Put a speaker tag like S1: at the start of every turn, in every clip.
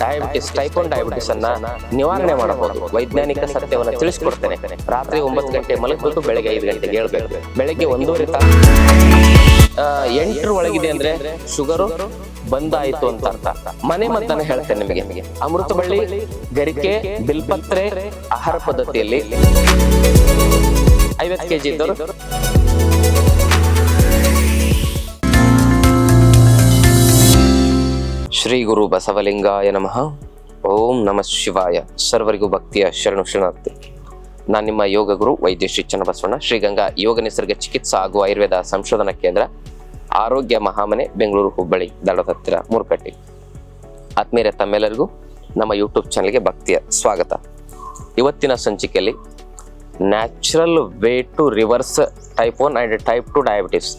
S1: Diabetes type 1 diabetes ಅನ್ನ ನಿವಾರಣೆ ಮಾಡಬಹುದು. ವೈಜ್ಞಾನಿಕ ಸತ್ಯವನ್ನು ತಿಳಿಸಿಕೊಡ್ತೇನೆ. ರಾತ್ರಿ 9 ಗಂಟೆ ಮಲಗಬೇಕು, ಬೆಳಗ್ಗೆ 5 ಗಂಟೆಗೆ ಏಳ್ಬೇಕು. ಬೆಳಗ್ಗೆ 1.5 ತಾಸು 8 ಒಳಗಿದೆ ಅಂದ್ರೆ ಶುಗರು ಬಂದಾಯಿತು ಅಂತ ಅರ್ಥ. ಮನೆ ಮದ್ದನ್ನ ಹೇಳ್ತೇನೆ ನಿಮಗೆ. ಅಮೃತಬಳ್ಳಿ, ಗರಿಕೆ, ಬಿಲ್ಪತ್ರೆ ಆಹಾರ ಪದ್ಧತಿಯಲ್ಲಿ 50 kg ಇದ್ದವರು ಶ್ರೀ ಗುರು ಬಸವಲಿಂಗಾಯ ನಮಃ. ಓಂ ನಮಃ ಶಿವಾಯ. ಸರ್ವರಿಗೂ ಭಕ್ತಿಯ ಶರಣು ಶರಣಾರ್ಥಿ. ನಾನು ನಿಮ್ಮ ಯೋಗ ಗುರು ವೈದ್ಯ ಶ್ರೀ ಚನ್ನಬಸವಣ್ಣ, ಶ್ರೀಗಂಗಾ ಯೋಗ ನಿಸರ್ಗ ಚಿಕಿತ್ಸಾ ಹಾಗೂ ಆಯುರ್ವೇದ ಸಂಶೋಧನಾ ಕೇಂದ್ರ, ಆರೋಗ್ಯ ಮಹಾಮನೆ, ಬೆಂಗಳೂರು ಹುಬ್ಬಳ್ಳಿ ದಾಡದ ಹತ್ತಿರ ಮೂರ್ಕಟ್ಟಿ. ಆತ್ಮೀಯರೇ, ತಮ್ಮೆಲ್ಲರಿಗೂ ನಮ್ಮ ಯೂಟ್ಯೂಬ್ ಚಾನಲ್ಗೆ ಭಕ್ತಿಯ ಸ್ವಾಗತ. ಇವತ್ತಿನ ಸಂಚಿಕೆಯಲ್ಲಿ natural way to reverse type 1 and type 2 diabetes.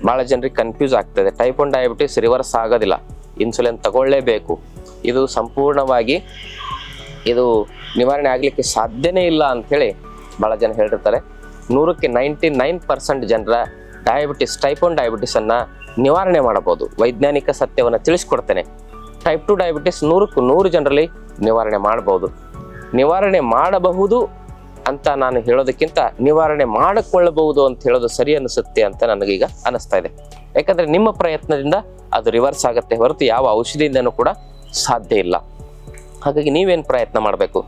S1: ಭಾಳ ಜನರಿಗೆ ಕನ್ಫ್ಯೂಸ್ ಆಗ್ತದೆ. ಟೈಪ್ 1 ಡಯಾಬಿಟಿಸ್ ರಿವರ್ಸ್ ಆಗೋದಿಲ್ಲ, ಇನ್ಸುಲಿನ್ ತಗೊಳ್ಳೇಬೇಕು, ಇದು ಸಂಪೂರ್ಣವಾಗಿ ಇದು ನಿವಾರಣೆ ಆಗಲಿಕ್ಕೆ ಸಾಧ್ಯನೇ ಇಲ್ಲ ಅಂಥೇಳಿ ಭಾಳ ಜನ ಹೇಳಿರ್ತಾರೆ. 100ಕ್ಕೆ 99% ಜನರ ಡಯಾಬಿಟಿಸ್ ಟೈಪ್ 1 ಡಯಾಬಿಟಿಸನ್ನು ನಿವಾರಣೆ ಮಾಡಬಹುದು. ವೈಜ್ಞಾನಿಕ ಸತ್ಯವನ್ನು ತಿಳಿಸ್ಕೊಡ್ತೇನೆ. ಟೈಪ್ 2 ಡಯಾಬಿಟಿಸ್ 100ಕ್ಕೆ 100 ಜನರಲ್ಲಿ ನಿವಾರಣೆ ಮಾಡಬಹುದು. ನಿವಾರಣೆ ಮಾಡಬಹುದು ಅಂತ ನಾನು ಹೇಳೋದಕ್ಕಿಂತ ನಿವಾರಣೆ ಮಾಡಿಕೊಳ್ಳಬಹುದು ಅಂತ ಹೇಳೋದು ಸರಿ ಅನಿಸುತ್ತೆ ಅಂತ ನನಗೀಗ ಅನಿಸ್ತಾ ಇದೆ. ಯಾಕಂದ್ರೆ ನಿಮ್ಮ ಪ್ರಯತ್ನದಿಂದ ಅದು ರಿವರ್ಸ್ ಆಗುತ್ತೆ ಹೊರತು ಯಾವ ಔಷಧಿಯಿಂದನೂ ಕೂಡ ಸಾಧ್ಯ ಇಲ್ಲ. ಹಾಗಾಗಿ ನೀವೇನು ಪ್ರಯತ್ನ ಮಾಡಬೇಕು?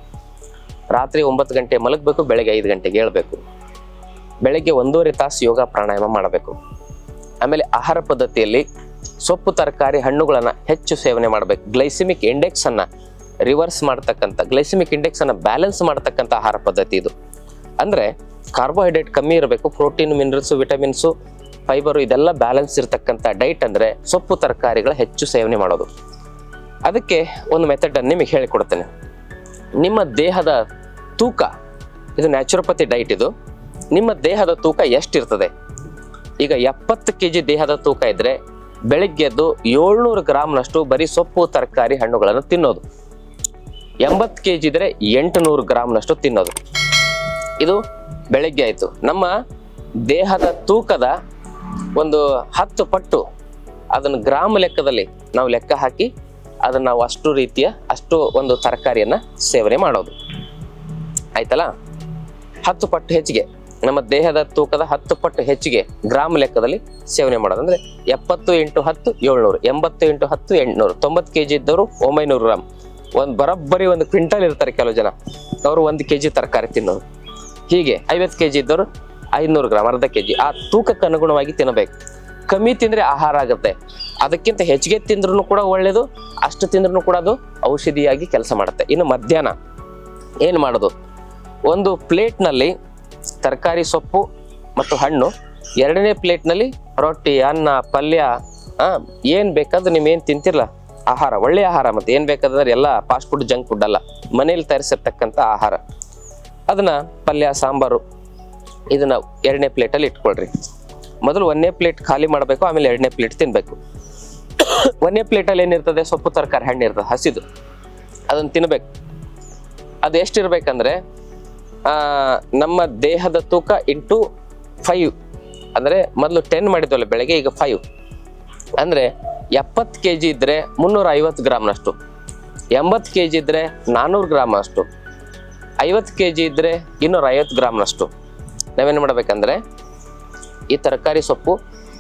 S1: ರಾತ್ರಿ 9 ಗಂಟೆ ಮಲಗಬೇಕು, ಬೆಳಗ್ಗೆ 5 ಗಂಟೆಗೆ ಏಳಬೇಕು. ಬೆಳಗ್ಗೆ 1.5 ತಾಸು ಯೋಗ ಪ್ರಾಣಾಯಾಮ ಮಾಡಬೇಕು. ಆಮೇಲೆ ಆಹಾರ ಪದ್ಧತಿಯಲ್ಲಿ ಸೊಪ್ಪು, ತರಕಾರಿ, ಹಣ್ಣುಗಳನ್ನು ಹೆಚ್ಚು ಸೇವನೆ ಮಾಡಬೇಕು. ಗ್ಲೈಸಿಮಿಕ್ ಇಂಡೆಕ್ಸ್ ಅನ್ನ ರಿವರ್ಸ್ ಮಾಡ್ತಕ್ಕಂಥ, ಗ್ಲೈಸಿಮಿಕ್ ಇಂಡೆಕ್ಸ್ ಅನ್ನ ಬ್ಯಾಲೆನ್ಸ್ ಮಾಡ್ತಕ್ಕಂಥ ಆಹಾರ ಪದ್ಧತಿ ಇದು. ಅಂದ್ರೆ ಕಾರ್ಬೋಹೈಡ್ರೇಟ್ ಕಮ್ಮಿ ಇರಬೇಕು, ಪ್ರೋಟೀನ್, ಮಿನರಲ್ಸು, ವಿಟಮಿನ್ಸು, ಫೈಬರು ಇದೆಲ್ಲ ಬ್ಯಾಲೆನ್ಸ್ ಇರತಕ್ಕಂಥ ಡೈಟ್ ಅಂದರೆ ಸೊಪ್ಪು ತರಕಾರಿಗಳ ಹೆಚ್ಚು ಸೇವನೆ ಮಾಡೋದು. ಅದಕ್ಕೆ ಒಂದು ಮೆಥಡನ್ನು ನಿಮಗೆ ಹೇಳಿಕೊಡ್ತೇನೆ. ನಿಮ್ಮ ದೇಹದ ತೂಕ, ಇದು ನ್ಯಾಚುರೋಪತಿ ಡೈಟ್. ಇದು ನಿಮ್ಮ ದೇಹದ ತೂಕ ಎಷ್ಟಿರ್ತದೆ? ಈಗ 70 kg ದೇಹದ ತೂಕ ಇದ್ರೆ ಬೆಳಗ್ಗೆದ್ದು 700 ಗ್ರಾಮ್ನಷ್ಟು ಬರೀ ಸೊಪ್ಪು, ತರಕಾರಿ, ಹಣ್ಣುಗಳನ್ನು ತಿನ್ನೋದು. 80 kg ಇದ್ರೆ 800 ಗ್ರಾಮ್ನಷ್ಟು ತಿನ್ನೋದು. ಇದು ಬೆಳಗ್ಗೆ ಆಯಿತು. ನಮ್ಮ ದೇಹದ ತೂಕದ ಒಂದು 10 ಪಟ್ಟು ಅದನ್ನು ಗ್ರಾಮ್ ಲೆಕ್ಕದಲ್ಲಿ ನಾವು ಲೆಕ್ಕ ಹಾಕಿ ಅದನ್ನು ನಾವು ಅಷ್ಟು ಒಂದು ತರಕಾರಿಯನ್ನ ಸೇವನೆ ಮಾಡೋದು. ಆಯ್ತಲ್ಲ? 10 ಪಟ್ಟು ಹೆಚ್ಚಿಗೆ, ನಮ್ಮ ದೇಹದ ತೂಕದ 10 ಪಟ್ಟು ಹೆಚ್ಚಿಗೆ ಗ್ರಾಮ್ ಲೆಕ್ಕದಲ್ಲಿ ಸೇವನೆ ಮಾಡೋದು. ಅಂದ್ರೆ 70 × 10 700, 80 × 10 800. 90 kg ಇದ್ದವರು 900 ಗ್ರಾಮ್. ಬರೋಬ್ಬರಿ 1 ಕ್ವಿಂಟಲ್ ಇರ್ತಾರೆ ಕೆಲವು ಜನ, ಅವರು 1 kg ತರಕಾರಿ ತಿನ್ನೋರು. ಹೀಗೆ 50 kg ಇದ್ದವರು 500 ಗ್ರಾಮ್, ಅರ್ಧ kg. ಆ ತೂಕಕ್ಕೆ ಅನುಗುಣವಾಗಿ ತಿನ್ನಬೇಕು. ಕಮ್ಮಿ ತಿಂದ್ರೆ ಆಹಾರ ಆಗುತ್ತೆ, ಅದಕ್ಕಿಂತ ಹೆಚ್ಚಿಗೆ ತಿಂದ್ರೂ ಕೂಡ ಒಳ್ಳೇದು, ಅಷ್ಟು ತಿಂದ್ರೂ ಕೂಡ ಅದು ಔಷಧಿಯಾಗಿ ಕೆಲಸ ಮಾಡುತ್ತೆ. ಇನ್ನು ಮಧ್ಯಾಹ್ನ ಏನು ಮಾಡೋದು? ಒಂದು ಪ್ಲೇಟ್ನಲ್ಲಿ ತರಕಾರಿ, ಸೊಪ್ಪು ಮತ್ತು ಹಣ್ಣು, 2ನೇ ಪ್ಲೇಟ್ನಲ್ಲಿ ರೊಟ್ಟಿ, ಅನ್ನ, ಪಲ್ಯ, ಏನು ಬೇಕಾದ್ರೂ ನೀವೇನು ತಿಂತಿರಲ್ಲ ಆಹಾರ, ಒಳ್ಳೆಯ ಆಹಾರ. ಮತ್ತು ಏನು ಬೇಕಾದ್ರೆ ಎಲ್ಲ ಫಾಸ್ಟ್ ಫುಡ್, ಜಂಕ್ ಫುಡ್ ಅಲ್ಲ, ಮನೇಲಿ ತಯಾರಿಸಿರ್ತಕ್ಕಂಥ ಆಹಾರ, ಅದನ್ನ ಪಲ್ಯ, ಸಾಂಬಾರು ಇದನ್ನ 2ನೇ ಪ್ಲೇಟಲ್ಲಿ ಇಟ್ಕೊಳ್ರಿ. ಮೊದಲು 1ನೇ ಪ್ಲೇಟ್ ಖಾಲಿ ಮಾಡಬೇಕು, ಆಮೇಲೆ 2ನೇ ಪ್ಲೇಟ್ ತಿನ್ಬೇಕು. 1ನೇ ಪ್ಲೇಟಲ್ಲಿ ಏನಿರ್ತದೆ? ಸೊಪ್ಪು, ತರಕಾರಿ, ಹಣ್ಣು ಇರ್ತದೆ, ಹಸಿದು. ಅದನ್ನು ತಿನ್ಬೇಕು. ಅದು ಎಷ್ಟಿರ್ಬೇಕಂದ್ರೆ ನಮ್ಮ ದೇಹದ ತೂಕ ಇಂಟು 5. ಅಂದ್ರೆ ಮೊದಲು 10 ಮಾಡಿದ್ವಲ್ಲ ಬೆಳಗ್ಗೆ, ಈಗ 5. ಅಂದ್ರೆ 70 kg ಇದ್ರೆ 350 ಗ್ರಾಮ್ನಷ್ಟು, 80 kg ಇದ್ರೆ 400 ಗ್ರಾಮ್ ಅಷ್ಟು, 50 kg ಇದ್ರೆ 250 ಗ್ರಾಮ್ನಷ್ಟು. ನಾವೇನು ಮಾಡ್ಬೇಕಂದ್ರೆ ಈ ತರಕಾರಿ, ಸೊಪ್ಪು,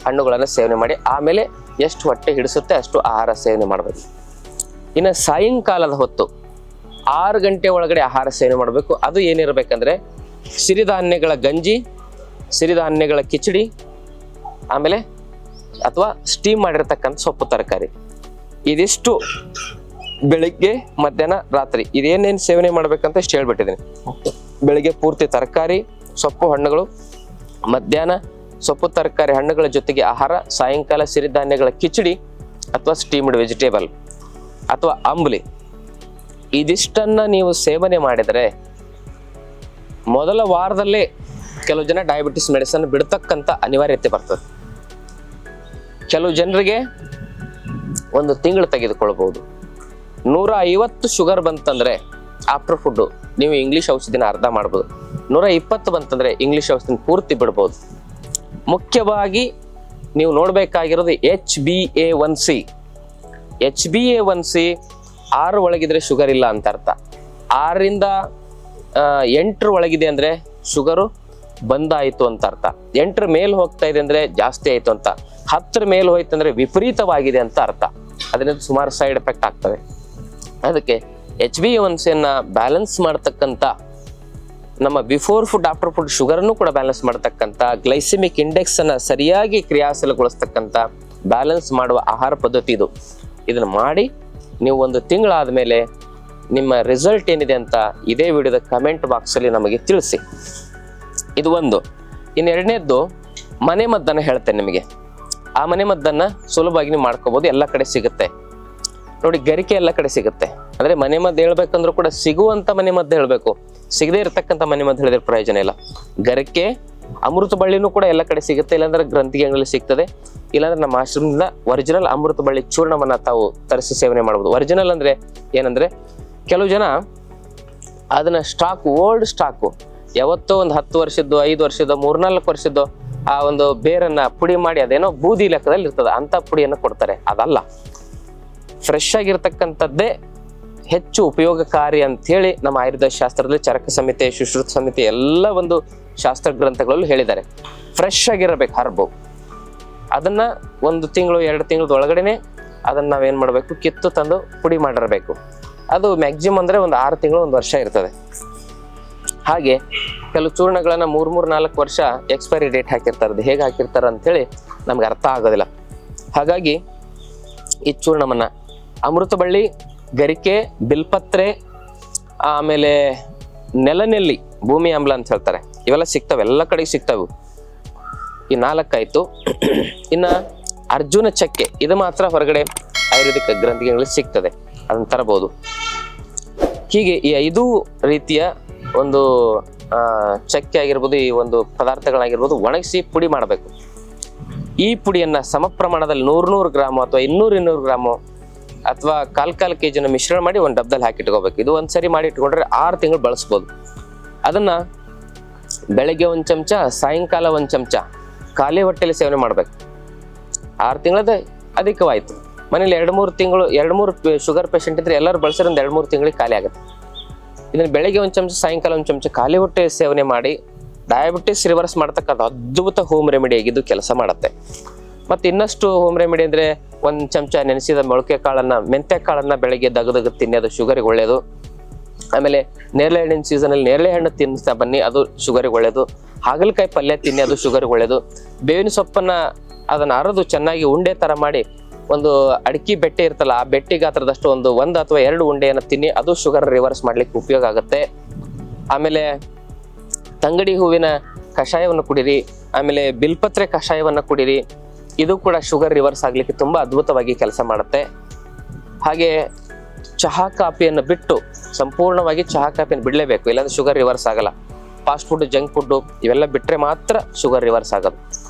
S1: ಹಣ್ಣುಗಳನ್ನು ಸೇವನೆ ಮಾಡಿ ಆಮೇಲೆ ಎಷ್ಟು ಹೊಟ್ಟೆ ಹಿಡಿಸುತ್ತೆ ಅಷ್ಟು ಆಹಾರ ಸೇವನೆ ಮಾಡಬೇಕು. ಇನ್ನು ಸಾಯಂಕಾಲದ ಹೊತ್ತು 6 ಗಂಟೆ ಒಳಗಡೆ ಆಹಾರ ಸೇವನೆ ಮಾಡಬೇಕು. ಅದು ಏನಿರಬೇಕಂದ್ರೆ ಸಿರಿಧಾನ್ಯಗಳ ಗಂಜಿ, ಸಿರಿಧಾನ್ಯಗಳ ಕಿಚಡಿ, ಆಮೇಲೆ ಅಥವಾ ಸ್ಟೀಮ್ ಮಾಡಿರ್ತಕ್ಕಂಥ ಸೊಪ್ಪು, ತರಕಾರಿ. ಇದಿಷ್ಟು ಬೆಳಿಗ್ಗೆ, ಮಧ್ಯಾಹ್ನ, ರಾತ್ರಿ ಇದೇನೇನು ಸೇವನೆ ಮಾಡ್ಬೇಕಂತ ಇಷ್ಟು ಹೇಳ್ಬಿಟ್ಟಿದ್ದೀನಿ. ಬೆಳಿಗ್ಗೆ ಪೂರ್ತಿ ತರಕಾರಿ, ಸೊಪ್ಪು, ಹಣ್ಣುಗಳು, ಮಧ್ಯಾಹ್ನ ಸೊಪ್ಪು, ತರಕಾರಿ, ಹಣ್ಣುಗಳ ಜೊತೆಗೆ ಆಹಾರ, ಸಾಯಂಕಾಲ ಸಿರಿಧಾನ್ಯಗಳ ಕಿಚಡಿ ಅಥವಾ ಸ್ಟೀಮ್ಡ್ ವೆಜಿಟೇಬಲ್ ಅಥವಾ ಅಂಬ್ಲಿ. ಇದಿಷ್ಟನ್ನ ನೀವು ಸೇವನೆ ಮಾಡಿದರೆ ಮೊದಲ ವಾರದಲ್ಲೇ ಕೆಲವು ಜನ ಡಯಾಬಿಟಿಸ್ ಮೆಡಿಸಿನ್ ಬಿಡ್ತಕ್ಕಂಥ ಅನಿವಾರ್ಯತೆ ಬರ್ತದೆ. ಕೆಲವು ಜನರಿಗೆ 1 ತಿಂಗಳು ತೆಗೆದುಕೊಳ್ಬಹುದು. 150 ಶುಗರ್ ಬಂತಂದ್ರೆ ಆಫ್ಟರ್ ಫುಡ್ ನೀವು ಇಂಗ್ಲಿಷ್ ಔಷಧಿನ ಅರ್ಧ ಮಾಡ್ಬೋದು. 120 ಬಂತಂದ್ರೆ ಇಂಗ್ಲಿಷ್ ಔಷಧಿನ ಪೂರ್ತಿ ಬಿಡ್ಬೋದು. ಮುಖ್ಯವಾಗಿ ನೀವು ನೋಡಬೇಕಾಗಿರೋದು HbA1c. HbA1c 6 ಒಳಗಿದ್ರೆ ಶುಗರ್ ಇಲ್ಲ ಅಂತ ಅರ್ಥ. 6ರಿಂದ 8 ಒಳಗಿದೆ ಅಂದ್ರೆ ಶುಗರು ಬಂದಾಯಿತು ಅಂತ ಅರ್ಥ. 8ರ ಮೇಲೆ ಹೋಗ್ತಾ ಇದೆ ಅಂದ್ರೆ ಜಾಸ್ತಿ ಆಯ್ತು ಅಂತ. 10ರ ಮೇಲೆ ಹೋಯ್ತು ಅಂದ್ರೆ ವಿಪರೀತವಾಗಿದೆ ಅಂತ ಅರ್ಥ. ಅದರಿಂದ ಸುಮಾರು ಸೈಡ್ ಎಫೆಕ್ಟ್ ಆಗ್ತವೆ. ಅದಕ್ಕೆ HbA1c ಬ್ಯಾಲೆನ್ಸ್ ಮಾಡ್ತಕ್ಕಂಥ, ನಮ್ಮ ಬಿಫೋರ್ ಫುಡ್ ಆಫ್ಟರ್ ಫುಡ್ ಶುಗರನ್ನು ಕೂಡ ಬ್ಯಾಲೆನ್ಸ್ ಮಾಡ್ತಕ್ಕಂಥ, ಗ್ಲೈಸೆಮಿಕ್ ಇಂಡೆಕ್ಸ್ ಅನ್ನ ಸರಿಯಾಗಿ ಕ್ರಿಯಾಶೀಲಗೊಳಿಸ್ತಕ್ಕಂಥ ಬ್ಯಾಲೆನ್ಸ್ ಮಾಡುವ ಆಹಾರ ಪದ್ಧತಿ ಇದು. ಇದನ್ನ ಮಾಡಿ ನೀವು 1 ತಿಂಗಳಾದ್ಮೇಲೆ ನಿಮ್ಮ ರಿಸಲ್ಟ್ ಏನಿದೆ ಅಂತ ಇದೇ ವಿಡಿಯೋದ ಕಮೆಂಟ್ ಬಾಕ್ಸ್ ಅಲ್ಲಿ ನಮಗೆ ತಿಳಿಸಿ. ಇದು ಒಂದು. ಇನ್ನು ಎರಡನೇದ್ದು ಮನೆ ಮದ್ದನ್ನ ಹೇಳ್ತೇನೆ ನಿಮಗೆ. ಆ ಮನೆ ಮದ್ದನ್ನ ಸುಲಭವಾಗಿ ನೀವು ಮಾಡ್ಕೋಬಹುದು, ಎಲ್ಲ ಕಡೆ ಸಿಗುತ್ತೆ ನೋಡಿ. ಗರಿಕೆ ಎಲ್ಲ ಕಡೆ ಸಿಗುತ್ತೆ. ಅಂದ್ರೆ ಮನೆ ಮದ್ದು ಹೇಳ್ಬೇಕಂದ್ರೂ ಕೂಡ ಸಿಗುವಂತ ಮನೆ ಮದ್ದು ಹೇಳ್ಬೇಕು, ಸಿಗದೇ ಇರತಕ್ಕಂಥ ಮನೆ ಮದ್ದು ಹೇಳಿದ್ರೆ ಪ್ರಯೋಜನ ಇಲ್ಲ. ಗರಿಕೆ, ಅಮೃತ ಬಳ್ಳಿನೂ ಕೂಡ ಎಲ್ಲ ಕಡೆ ಸಿಗುತ್ತೆ, ಇಲ್ಲಾಂದ್ರೆ ಗ್ರಂಥಿಗೆ ಅಂಗಡಿಯಲ್ಲಿ ಸಿಗ್ತದೆ, ಇಲ್ಲಾಂದ್ರೆ ನಮ್ಮ ಆಶ್ರಮದಿಂದ ಒರಿಜಿನಲ್ ಅಮೃತ ಬಳ್ಳಿ ಚೂರ್ಣವನ್ನ ತಾವು ತರಿಸಿ ಸೇವನೆ ಮಾಡಬಹುದು. ಒರಿಜಿನಲ್ ಅಂದ್ರೆ ಏನಂದ್ರೆ, ಕೆಲವು ಜನ ಅದನ್ನ ಓಲ್ಡ್ ಸ್ಟಾಕು ಯಾವತ್ತೋ ಒಂದು 10 ವರ್ಷದ್ದು, 5 ವರ್ಷದ್ದು, 3-4 ವರ್ಷದ್ದು ಆ ಒಂದು ಬೇರನ್ನ ಪುಡಿ ಮಾಡಿ ಅದೇನೋ ಬೂದಿ ಲೆಕ್ಕದಲ್ಲಿ ಇರ್ತದೆ, ಅಂತ ಪುಡಿಯನ್ನು ಕೊಡ್ತಾರೆ. ಅದಲ್ಲ, ಫ್ರೆಶ್ ಆಗಿರ್ತಕ್ಕಂಥದ್ದೇ ಹೆಚ್ಚು ಉಪಯೋಗಕಾರಿ ಅಂತ ಹೇಳಿ ನಮ್ಮ ಆಯುರ್ವೇದ ಶಾಸ್ತ್ರದಲ್ಲಿ ಚರಕ ಸಂಹಿತೆ, ಸುಶ್ರುತ ಸಂಹಿತೆ ಎಲ್ಲ ಒಂದು ಶಾಸ್ತ್ರ ಗ್ರಂಥಗಳಲ್ಲೂ ಹೇಳಿದ್ದಾರೆ. ಫ್ರೆಶ್ ಆಗಿರಬೇಕು ಹರ್ಬು. ಅದನ್ನ 1 ತಿಂಗಳು 2 ತಿಂಗಳದ ಒಳಗಡೆನೆ ಅದನ್ನ ನಾವೇನ್ ಮಾಡ್ಬೇಕು, ಕಿತ್ತು ತಂದು ಪುಡಿ ಮಾಡಿರಬೇಕು. ಅದು ಮ್ಯಾಕ್ಸಿಮಮ್ ಅಂದ್ರೆ ಒಂದು 6 ತಿಂಗಳು 1 ವರ್ಷ ಇರ್ತದೆ. ಹಾಗೆ ಕೆಲವು ಚೂರ್ಣಗಳನ್ನ 3-4 ವರ್ಷ ಎಕ್ಸ್ಪೈರಿ ಡೇಟ್ ಹಾಕಿರ್ತಾರೆ. ಅದು ಹೇಗೆ ಹಾಕಿರ್ತಾರ ಅಂತೇಳಿ ನಮ್ಗೆ ಅರ್ಥ ಆಗೋದಿಲ್ಲ. ಹಾಗಾಗಿ ಈ ಚೂರ್ಣವನ್ನ ಅಮೃತ ಬಳ್ಳಿ, ಗರಿಕೆ, ಬಿಲ್ಪತ್ರೆ, ಆಮೇಲೆ ನೆಲನೆಲ್ಲಿ, ಭೂಮಿ ಆಮ್ಲ ಅಂತ ಹೇಳ್ತಾರೆ, ಇವೆಲ್ಲ ಸಿಗ್ತವೆ, ಎಲ್ಲ ಕಡೆಗೆ ಸಿಗ್ತವೆ. ಈ 4 ಆಯ್ತು. ಇನ್ನ ಅರ್ಜುನ ಚಕ್ಕೆ, ಇದು ಮಾತ್ರ ಹೊರಗಡೆ ಆಯುರ್ವೇದಿಕ್ ಗ್ರಂಥಿಗಳಲ್ಲಿ ಸಿಗ್ತದೆ, ಅದನ್ನ ತರಬಹುದು. ಹೀಗೆ ಈ 5 ರೀತಿಯ ಒಂದು ಚಕ್ಕೆ ಆಗಿರ್ಬೋದು, ಈ ಒಂದು ಪದಾರ್ಥಗಳಾಗಿರ್ಬೋದು ಒಣಗಿಸಿ ಪುಡಿ ಮಾಡಬೇಕು. ಈ ಪುಡಿಯನ್ನ ಸಮ ಪ್ರಮಾಣದಲ್ಲಿ 100 ಗ್ರಾಮು ಅಥವಾ 200 ಗ್ರಾಮು ಅಥವಾ 1/4 kg ಮಿಶ್ರಣ ಮಾಡಿ ಒಂದು ಡಬ್ಬದಲ್ಲಿ ಹಾಕಿಟ್ಕೋಬೇಕು. ಇದು ಒಂದ್ಸರಿ ಮಾಡಿ ಇಟ್ಕೊಂಡ್ರೆ 6 ತಿಂಗಳು ಬಳಸ್ಬೋದು. ಅದನ್ನ ಬೆಳಗ್ಗೆ 1 ಚಮಚ, ಸಾಯಂಕಾಲ 1 ಚಮಚ ಖಾಲಿ ಹೊಟ್ಟೆಯಲ್ಲಿ ಸೇವನೆ ಮಾಡ್ಬೇಕು. 6 ತಿಂಗಳದ ಅಧಿಕವಾಯ್ತು. ಮನೇಲಿ 2-3 ತಿಂಗಳು 2-3 ಶುಗರ್ ಪೇಷಂಟ್ ಇದ್ರೆ ಎಲ್ಲರೂ ಬಳಸಿದ್ರೆ 2-3 ತಿಂಗಳಿಗೆ ಖಾಲಿ ಆಗುತ್ತೆ. ಇದನ್ನ ಬೆಳಗ್ಗೆ 1 ಚಮಚ, ಸಾಯಂಕಾಲ 1 ಚಮಚ ಖಾಲಿ ಹೊಟ್ಟೆ ಸೇವನೆ ಮಾಡಿ ಡಯಾಬಿಟಿಸ್ ರಿವರ್ಸ್ ಮಾಡ್ತಕ್ಕಂಥ ಅದ್ಭುತ ಹೋಮ್ ರೆಮಿಡಿ ಆಗಿದ್ದು ಕೆಲಸ ಮಾಡುತ್ತೆ. ಮತ್ತೆ ಇನ್ನಷ್ಟು ಹೋಮ್ ರೆಮಿಡಿ ಅಂದ್ರೆ 1 ಚಮಚ ನೆನೆಸಿದ ಮೊಳಕೆ ಕಾಳನ್ನ, ಮೆಂತ್ಯ ಕಾಳನ್ನ ಬೆಳಗ್ಗೆ ದಗದಗ ತಿನ್ನಿ, ಅದು ಶುಗರಿಗೆ ಒಳ್ಳೆಯದು. ಆಮೇಲೆ ನೇರಳೆ ಹಣ್ಣಿನ ಸೀಸನ್ ಅಲ್ಲಿ ನೇರಳೆ ಹಣ್ಣು ತಿನ್ನಿಸ್ತಾ ಬನ್ನಿ, ಅದು ಶುಗರಿಗೆ ಒಳ್ಳೆಯದು. ಹಾಗಲಕಾಯಿ ಪಲ್ಯ ತಿನ್ನಿ, ಅದು ಶುಗರಿಗೆ ಒಳ್ಳೆಯದು. ಬೇವಿನ ಸೊಪ್ಪನ್ನ ಅದನ್ನ ಅರದು ಚೆನ್ನಾಗಿ ಉಂಡೆ ತರ ಮಾಡಿ, ಒಂದು ಅಡಿಕೆ ಬೆಟ್ಟೆ ಇರ್ತಲ್ಲ, ಆ ಬೆಟ್ಟಿ ಗಾತ್ರದಷ್ಟು 1 ಅಥವಾ 2 ಉಂಡೆಯನ್ನು ತಿನ್ನಿ, ಅದು ಶುಗರ್ ರಿವರ್ಸ್ ಮಾಡ್ಲಿಕ್ಕೆ ಉಪಯೋಗ ಆಗುತ್ತೆ. ಆಮೇಲೆ ತಂಗಡಿ ಹೂವಿನ ಕಷಾಯವನ್ನು ಕುಡಿರಿ, ಆಮೇಲೆ ಬಿಲ್ಪತ್ರೆ ಕಷಾಯವನ್ನ ಕುಡಿರಿ, ಇದು ಕೂಡ ಶುಗರ್ ರಿವರ್ಸ್ ಆಗ್ಲಿಕ್ಕೆ ತುಂಬಾ ಅದ್ಭುತವಾಗಿ ಕೆಲಸ ಮಾಡುತ್ತೆ. ಹಾಗೆ ಚಹಾ ಕಾಫಿಯನ್ನು ಬಿಟ್ಟು, ಸಂಪೂರ್ಣವಾಗಿ ಚಹಾ ಕಾಫಿಯನ್ನು ಬಿಡಲೇಬೇಕು, ಇಲ್ಲಾಂದ್ರೆ ಶುಗರ್ ರಿವರ್ಸ್ ಆಗಲ್ಲ. ಫಾಸ್ಟ್ ಫುಡ್, ಜಂಕ್ ಫುಡ್ ಇವೆಲ್ಲ ಬಿಟ್ರೆ ಮಾತ್ರ ಶುಗರ್ ರಿವರ್ಸ್ ಆಗೋದು.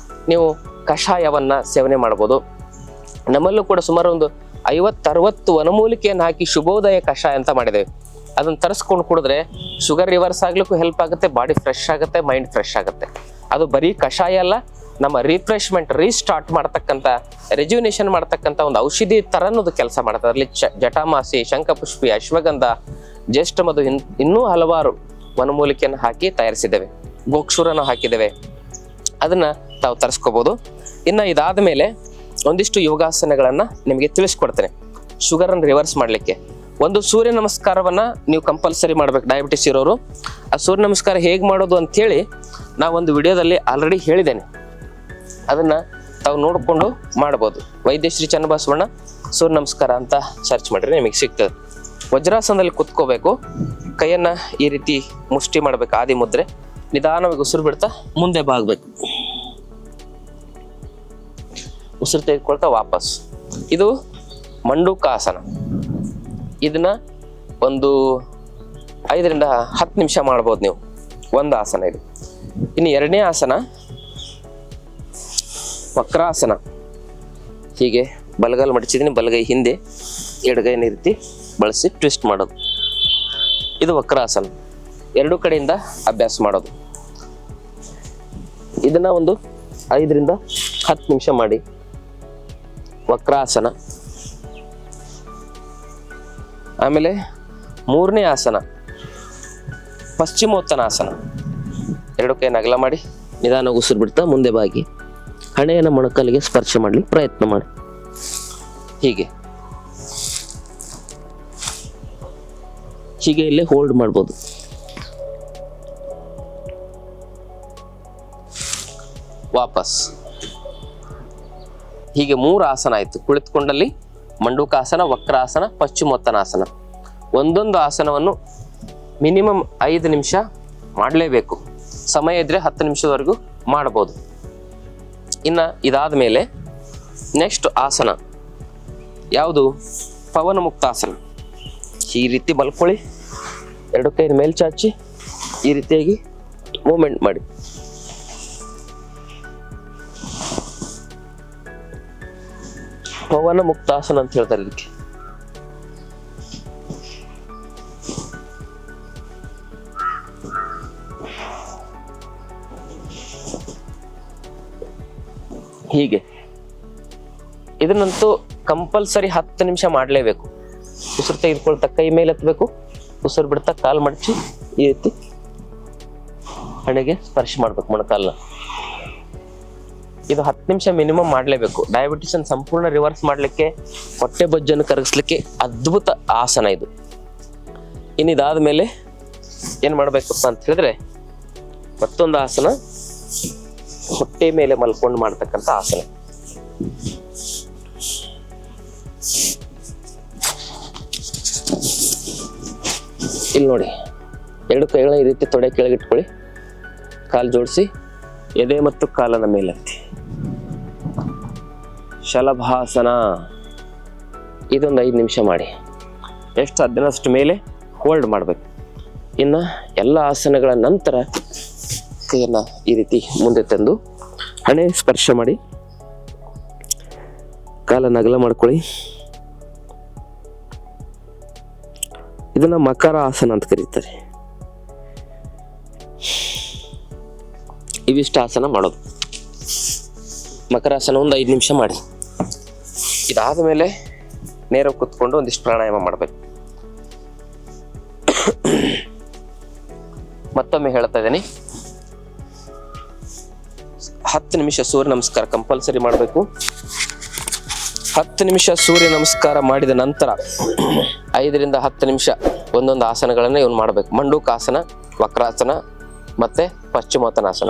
S1: ನೀವು ಕಷಾಯವನ್ನ ಸೇವನೆ ಮಾಡ್ಬೋದು. ನಮ್ಮಲ್ಲೂ ಕೂಡ ಸುಮಾರು ಒಂದು 50-60 ವನಮೂಲಿಕೆಯನ್ನು ಹಾಕಿ ಶುಭೋದಯ ಕಷಾಯ ಅಂತ ಮಾಡಿದ್ದೇವೆ. ಅದನ್ನ ತರಿಸ್ಕೊಂಡು ಕುಡಿದ್ರೆ ಶುಗರ್ ರಿವರ್ಸ್ ಆಗ್ಲಿಕ್ಕೂ ಹೆಲ್ಪ್ ಆಗುತ್ತೆ, ಬಾಡಿ ಫ್ರೆಶ್ ಆಗುತ್ತೆ, ಮೈಂಡ್ ಫ್ರೆಶ್ ಆಗುತ್ತೆ. ಅದು ಬರೀ ಕಷಾಯ ಅಲ್ಲ, ನಮ್ಮ ರಿಫ್ರೆಶ್ಮೆಂಟ್, ರೀಸ್ಟಾರ್ಟ್ ಮಾಡ್ತಕ್ಕಂಥ, ರೆಜ್ಯುನೇಷನ್ ಮಾಡ್ತಕ್ಕಂಥ ಒಂದು ಔಷಧಿ ತರನದು ಕೆಲಸ ಮಾಡುತ್ತೆ. ಅದರಲ್ಲಿ ಜಟಾಮಾಸಿ, ಶಂಖಪುಷ್ಪಿ, ಅಶ್ವಗಂಧ, ಜ್ಯೇಷ್ಠ ಮಧು, ಇನ್ನೂ ಹಲವಾರು ವನಮೂಲಿಕೆಯನ್ನು ಹಾಕಿ ತಯಾರಿಸಿದ್ದೇವೆ. ಗೋಕ್ಷೂರನ ಹಾಕಿದ್ದೇವೆ, ಅದನ್ನ ತಾವು ತರಿಸ್ಕೋಬಹುದು. ಇನ್ನು ಇದಾದ ಮೇಲೆ ಒಂದಿಷ್ಟು ಯೋಗಾಸನಗಳನ್ನ ನಿಮಗೆ ತಿಳಿಸ್ಕೊಡ್ತೇನೆ ಶುಗರ್ ಅನ್ನು ರಿವರ್ಸ್ ಮಾಡ್ಲಿಕ್ಕೆ. ಒಂದು ಸೂರ್ಯ ನಮಸ್ಕಾರವನ್ನ ನೀವು ಕಂಪಲ್ಸರಿ ಮಾಡ್ಬೇಕು, ಡಯಾಬಿಟಿಸ್ ಇರೋರು. ಆ ಸೂರ್ಯ ನಮಸ್ಕಾರ ಹೇಗೆ ಮಾಡೋದು ಅಂತ ಹೇಳಿ ನಾವೊಂದು ವಿಡಿಯೋದಲ್ಲಿ ಆಲ್ರೆಡಿ ಹೇಳಿದ್ದೇನೆ. ಅದನ್ನ ತಾವು ನೋಡ್ಕೊಂಡು ಮಾಡ್ಬೋದು. ವೈದ್ಯಶ್ರೀ ಚನ್ನಬಸವಣ್ಣ ಸೂರ್ಯ ನಮಸ್ಕಾರ ಅಂತ ಸರ್ಚ್ ಮಾಡಿದ್ರೆ ನಿಮಗೆ ಸಿಗ್ತದೆ. ವಜ್ರಾಸನದಲ್ಲಿ ಕುತ್ಕೋಬೇಕು, ಕೈಯನ್ನ ಈ ರೀತಿ ಮುಷ್ಟಿ ಮಾಡ್ಬೇಕು, ಆದಿ ಮುದ್ರೆ. ನಿಧಾನವಾಗಿ ಉಸಿರು ಬಿಡ್ತಾ ಮುಂದೆ ಬಾಗ್ಬೇಕು, ಉಸಿರು ತೆಗೆದುಕೊಳ್ತಾ ವಾಪಸ್. ಇದು ಮಂಡೂಕಾಸನ. ಇದನ್ನ ಒಂದು 5ರಿಂದ 10 ನಿಮಿಷ ಮಾಡ್ಬೋದು ನೀವು. ಒಂದು ಆಸನ ಇದು. ಇನ್ನು 2ನೇ ಆಸನ ವಕ್ರಾಸನ. ಹೀಗೆ ಬಲಗೈ ಮಡಚಿದ್ದೀನಿ, ಬಲಗೈ ಹಿಂದೆ, ಎಡಗೈನ ರೀತಿ ಬಳಸಿ ಟ್ವಿಸ್ಟ್ ಮಾಡೋದು. ಇದು ವಕ್ರಾಸನ. 2 ಕಡೆಯಿಂದ ಅಭ್ಯಾಸ ಮಾಡೋದು. ಇದನ್ನ ಒಂದು 5ರಿಂದ 10 ನಿಮಿಷ ಮಾಡಿ. ವಕ್ರಾಸನ. ಆಮೇಲೆ ಮೂರನೇ ಆಸನ ಪಶ್ಚಿಮೋತ್ತನಾಸನ. ಎರಡು ಕೈಯನ್ನು ಅಗಲ ಮಾಡಿ ನಿಧಾನ ಉಸಿರು ಬಿಡ್ತಾ ಮುಂದೆ ಬಾಗಿ ಹಣೆಯನ್ನು ಮೊಣಕಾಲಿಗೆ ಸ್ಪರ್ಶ ಮಾಡಲಿ ಪ್ರಯತ್ನ ಮಾಡಿ. ಹೀಗೆ ಇಲ್ಲೇ ಹೋಲ್ಡ್ ಮಾಡ್ಬೋದು. ವಾಪಸ್ ಹೀಗೆ 3 ಆಸನ ಆಯ್ತು. ಕುಳಿತುಕೊಂಡಲ್ಲಿ ಮಂಡೂಕಾಸನ, ವಕ್ರಾಸನ, ಪಶ್ಚಿಮೋತ್ತನಾಸನ. ಒಂದೊಂದು ಆಸನವನ್ನು ಮಿನಿಮಮ್ 5 ನಿಮಿಷ ಮಾಡಲೇಬೇಕು. ಸಮಯ ಇದ್ರೆ 10 ನಿಮಿಷದವರೆಗೂ ಮಾಡಬಹುದು. ಇನ್ನು ಇದಾದ ಮೇಲೆ ನೆಕ್ಸ್ಟ್ ಆಸನ ಯಾವುದು? ಪವನ ಮುಕ್ತಾಸನ. ಈ ರೀತಿ ಮಲ್ಕೊಳ್ಳಿ, ಎರಡು ಕೈ ಮೇಲ್ಚಾಚಿ ಈ ರೀತಿಯಾಗಿ ಮೂವ್ಮೆಂಟ್ ಮಾಡಿ. ಪವನ ಮುಕ್ತಾಸನ ಅಂತ ಹೇಳ್ತಾರೆ ಇದಕ್ಕೆ. ಹೀಗೆ ಇದನ್ನಂತೂ ಕಂಪಲ್ಸರಿ 10 ನಿಮಿಷ ಮಾಡಲೇಬೇಕು. ಉಸಿರು ತೆಗೆದುಕೊಳ್ತಾ ಕೈ ಮೇಲೆ ಎತ್ತಬೇಕು, ಉಸಿರು ಬಿಡ್ತಾ ಕಾಲು ಮಡಚಿ ಈ ರೀತಿ ಹಣೆಗೆ ಸ್ಪರ್ಶ ಮಾಡ್ಬೇಕು ಮೊಣಕಾಲನ್ನ. ಇದು 10 ನಿಮಿಷ ಮಿನಿಮಮ್ ಮಾಡಲೇಬೇಕು. ಡಯಾಬಿಟಿಸ್ ಅನ್ನು ಸಂಪೂರ್ಣ ರಿವರ್ಸ್ ಮಾಡಲಿಕ್ಕೆ, ಹೊಟ್ಟೆ ಬೊಜ್ಜನ್ನು ಕರಗಿಸ್ಲಿಕ್ಕೆ ಅದ್ಭುತ ಆಸನ ಇದು. ಇನ್ನಿದಾದ ಮೇಲೆ ಏನ್ ಮಾಡ್ಬೇಕಪ್ಪ ಅಂತ ಹೇಳಿದ್ರೆ, ಮತ್ತೊಂದು ಆಸನ ಹೊಟ್ಟೆ ಮೇಲೆ ಮಲ್ಕೊಂಡು ಮಾಡ್ತಕ್ಕಂಥ ಆಸನ. ಇಲ್ಲಿ ನೋಡಿ, ಎರಡು ಕೈಗಳನ್ನ ಈ ರೀತಿ ತೊಡೆ ಕೆಳಗಿಟ್ಕೊಳ್ಳಿ, ಕಾಲು ಜೋಡಿಸಿ ಎದೆ ಮತ್ತು ಕಾಲನ ಮೇಲೆತ್ತಿ. ಶಲಭಾಸನ. ಇದೊಂದು 5 ನಿಮಿಷ ಮಾಡಿ. ಎಷ್ಟು ಸಾಧ್ಯನಷ್ಟು ಮೇಲೆ ಹೋಲ್ಡ್ ಮಾಡಬೇಕು. ಇನ್ನು ಎಲ್ಲ ಆಸನಗಳ ನಂತರ ಕೈಯನ್ನ ಈ ರೀತಿ ಮುಂದೆ ತಂದು ಹಣೆ ಸ್ಪರ್ಶ ಮಾಡಿ, ಕಾಲನ್ನ ಅಗಲ ಮಾಡ್ಕೊಳ್ಳಿ. ಇದನ್ನ ಮಕರ ಆಸನ ಅಂತ ಕರೀತಾರೆ. ಇವಿಷ್ಟ ಆಸನ ಮಾಡೋದು. ಮಕರಾಸನ ಒಂದು 5 ನಿಮಿಷ ಮಾಡಿ. ಇದಾದ ಮೇಲೆ ನೇರ ಕೂತ್ಕೊಂಡು ಒಂದಿಷ್ಟು ಪ್ರಾಣಾಯಾಮ ಮಾಡಬೇಕು. ಮತ್ತೊಮ್ಮೆ ಹೇಳ್ತಾ ಇದ್ದೀನಿ, 10 ನಿಮಿಷ ಸೂರ್ಯ ನಮಸ್ಕಾರ ಕಂಪಲ್ಸರಿ ಮಾಡಬೇಕು. 10 ನಿಮಿಷ ಸೂರ್ಯ ನಮಸ್ಕಾರ ಮಾಡಿದ ನಂತರ 5 ರಿಂದ 10 ನಿಮಿಷ ಒಂದೊಂದು ಆಸನಗಳನ್ನು ಇವನು ಮಾಡಬೇಕು. ಮಂಡೂಕಾಸನ, ವಕ್ರಾಸನ ಮತ್ತೆ ಪಶ್ಚಿಮೋತ್ತನಾಸನ.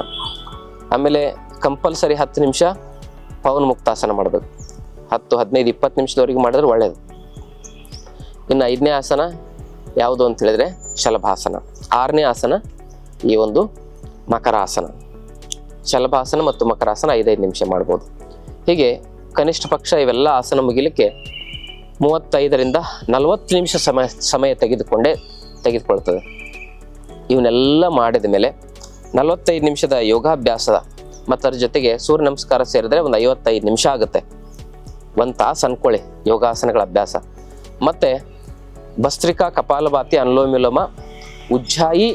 S1: ಆಮೇಲೆ ಕಂಪಲ್ಸರಿ 10 ನಿಮಿಷ ಪವನ ಮುಕ್ತಾಸನ ಮಾಡಬೇಕು. 10, 15, 20 ನಿಮಿಷದವರೆಗೆ ಮಾಡಿದ್ರೆ ಒಳ್ಳೇದು. ಇನ್ನು 5ನೇ ಆಸನ ಯಾವುದು ಅಂತ ಹೇಳಿದ್ರೆ ಶಲಭಾಸನ. 6ನೇ ಆಸನ ಈ ಒಂದು ಮಕರಾಸನ. ಶಲಭಾಸನ ಮತ್ತು ಮಕರಾಸನ 5 ನಿಮಿಷ ಮಾಡ್ಬೋದು. ಹೀಗೆ ಕನಿಷ್ಠ ಪಕ್ಷ ಇವೆಲ್ಲ ಆಸನ ಮುಗಿಲಿಕ್ಕೆ 35 ರಿಂದ 40 ನಿಮಿಷ ಸಮಯ ತೆಗೆದುಕೊಳ್ತದೆ. ಇವನ್ನೆಲ್ಲ ಮಾಡಿದ ಮೇಲೆ 45 ನಿಮಿಷದ ಯೋಗಾಭ್ಯಾಸದ ಮತ್ತು ಅದ್ರ ಜೊತೆಗೆ ಸೂರ್ಯ ನಮಸ್ಕಾರ ಸೇರಿದ್ರೆ ಒಂದು 55 ನಿಮಿಷ ಆಗುತ್ತೆ. 1 ತಾಸು ಅನ್ಕೊಳ್ಳಿ ಯೋಗಾಸನಗಳ ಅಭ್ಯಾಸ. ಮತ್ತೆ ಭಸ್ತ್ರಿಕಾ, ಕಪಾಲಭಾತಿ, ಅನುಲೋಮ ವಿಲೋಮ, ಉಜ್ಜಾಯಿ,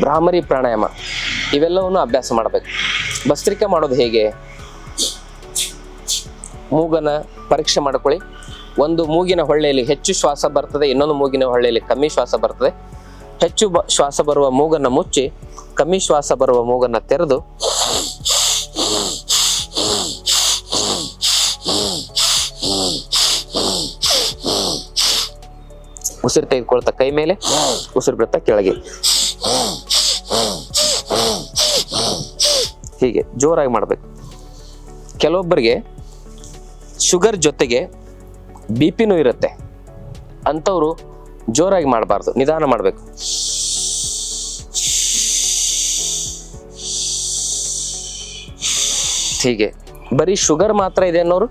S1: ಭ್ರಾಮರಿ ಪ್ರಾಣಾಯಾಮ ಇವೆಲ್ಲವನ್ನು ಅಭ್ಯಾಸ ಮಾಡಬೇಕು. ಭಸ್ತ್ರಿಕಾ ಮಾಡೋದು ಹೇಗೆ? ಮೂಗನ ಪರೀಕ್ಷೆ ಮಾಡ್ಕೊಳ್ಳಿ. ಒಂದು ಮೂಗಿನ ಹೊಳ್ಳೆಯಲ್ಲಿ ಹೆಚ್ಚು ಶ್ವಾಸ ಬರ್ತದೆ, ಇನ್ನೊಂದು ಮೂಗಿನ ಹೊಳ್ಳೆಯಲ್ಲಿ ಕಮ್ಮಿ ಶ್ವಾಸ ಬರ್ತದೆ. ಹೆಚ್ಚು ಶ್ವಾಸ ಬರುವ ಮೂಗನ್ನ ಮುಚ್ಚಿ, ಕಮ್ಮಿ ಶ್ವಾಸ ಬರುವ ಮೂಗನ್ನ ತೆರೆದು ಉಸಿರು ತೆಗೆದುಕೊಳ್ತಾ ಕೈ ಮೇಲೆ, ಉಸಿರು ಬಿಡ್ತಾ ಕೆಳಗೆ. ಹೀಗೆ ಜೋರಾಗಿ ಮಾಡ್ಬೇಕು. ಕೆಲವೊಬ್ಬರಿಗೆ ಶುಗರ್ ಜೊತೆಗೆ BP ಇರುತ್ತೆ, ಅಂಥವ್ರು ಜೋರಾಗಿ ಮಾಡಬಾರ್ದು, ನಿಧಾನ ಮಾಡಬೇಕು. ಹೀಗೆ ಬರೀ ಶುಗರ್ ಮಾತ್ರ ಇದೆ ಅನ್ನೋರು